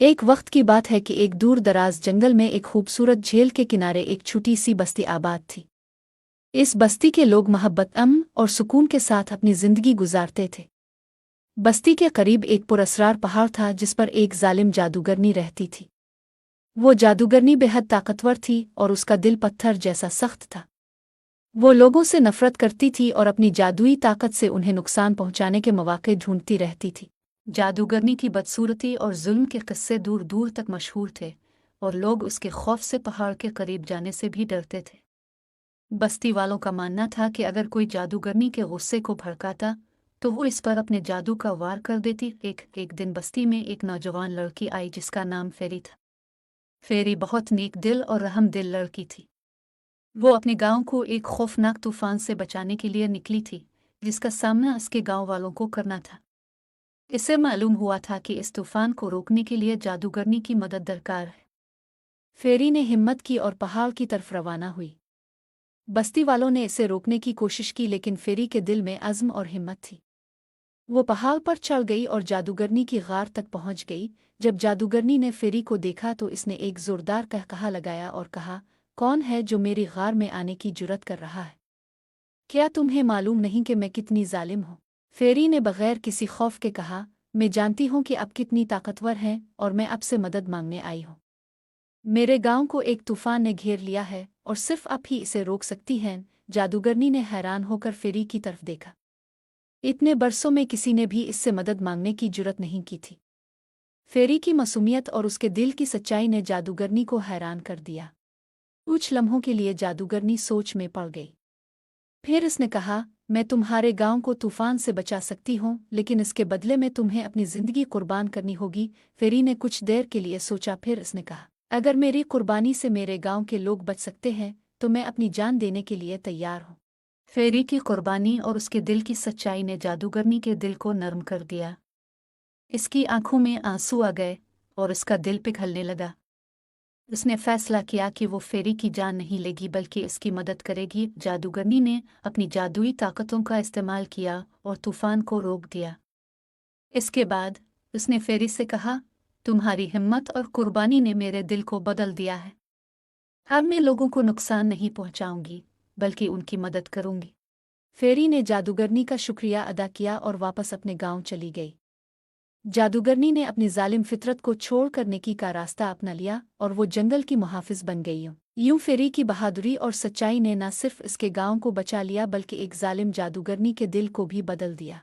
एक वक्त की बात है कि एक दूर दराज जंगल में एक खूबसूरत झील के किनारे एक छोटी सी बस्ती आबाद थी। इस बस्ती के लोग मोहब्बत अमन और सुकून के साथ अपनी जिंदगी गुजारते थे। बस्ती के करीब एक पुरअसरार पहाड़ था जिस पर एक जालिम जादूगरनी रहती थी। वो जादूगरनी बेहद ताकतवर थी और उसका दिल पत्थर जैसा सख्त था। वो लोगों से नफरत करती थी और अपनी जादुई ताकत से उन्हें नुकसान पहुंचाने के मौके ढूंढती रहती थी। जादूगरनी की बदसूरती और जुल्म के किस्से दूर दूर तक मशहूर थे और लोग उसके खौफ से पहाड़ के करीब जाने से भी डरते थे। बस्ती वालों का मानना था कि अगर कोई जादूगरनी के गुस्से को भड़काता तो वो इस पर अपने जादू का वार कर देती। एक दिन बस्ती में एक नौजवान लड़की आई जिसका नाम फेरी था। फेरी बहुत नेक दिल और रहम दिल लड़की थी। वो अपने गांव को एक खौफनाक तूफान से बचाने के लिए निकली थी जिसका सामना उसके गांव वालों को करना था। इससे मालूम हुआ था कि इस तूफान को रोकने के लिए जादूगरनी की मदद दरकार है। फेरी ने हिम्मत की और पहाड़ की तरफ रवाना हुई। बस्ती वालों ने इसे रोकने की कोशिश की लेकिन फेरी के दिल में अज़्म और हिम्मत थी। वो पहाड़ पर चढ़ गई और जादूगरनी की गार तक पहुंच गई। जब जादूगरनी ने फेरी को देखा तो इसने एक जोरदार कहकहा लगाया और कहा, कौन है जो मेरी गार में आने की जुर्रत कर रहा है? क्या तुम्हें मालूम नहीं कि मैं कितनी जालिम हूँ? फेरी ने बगैर किसी खौफ के कहा, मैं जानती हूँ कि आप कितनी ताकतवर हैं और मैं आपसे मदद मांगने आई हूँ। मेरे गांव को एक तूफान ने घेर लिया है और सिर्फ आप ही इसे रोक सकती हैं। जादूगरनी ने हैरान होकर फेरी की तरफ देखा। इतने बरसों में किसी ने भी इससे मदद मांगने की जुर्रत नहीं की थी। फेरी की मासूमियत और उसके दिल की सच्चाई ने जादूगरनी को हैरान कर दिया। कुछ लम्हों के लिए जादूगरनी सोच में पड़ गई। फिर इसने कहा, मैं तुम्हारे गांव को तूफान से बचा सकती हूँ लेकिन इसके बदले में तुम्हें अपनी जिंदगी कुर्बान करनी होगी। फेरी ने कुछ देर के लिए सोचा, फिर इसने कहा, अगर मेरी कुर्बानी से मेरे गांव के लोग बच सकते हैं तो मैं अपनी जान देने के लिए तैयार हूँ। फेरी की कुर्बानी और उसके दिल की सच्चाई ने जादूगरनी के दिल को नरम कर दिया। इसकी आंखों में आंसू आ गए और इसका दिल पिघलने लगा। उसने फैसला किया कि वो फेरी की जान नहीं लेगी बल्कि इसकी मदद करेगी। जादूगरनी ने अपनी जादुई ताकतों का इस्तेमाल किया और तूफान को रोक दिया। इसके बाद उसने फेरी से कहा, तुम्हारी हिम्मत और कुर्बानी ने मेरे दिल को बदल दिया है। अब मैं लोगों को नुकसान नहीं पहुंचाऊंगी बल्कि उनकी मदद करूंगी। फेरी ने जादूगरनी का शुक्रिया अदा किया और वापस अपने गांव चली गई। जादूगरनी ने अपनी जालिम फितरत को छोड़कर नेकी का रास्ता अपना लिया और वो जंगल की मुहाफिज बन गई। यूं फेरी की बहादुरी और सच्चाई ने न सिर्फ इसके गांव को बचा लिया बल्कि एक जालिम जादूगरनी के दिल को भी बदल दिया।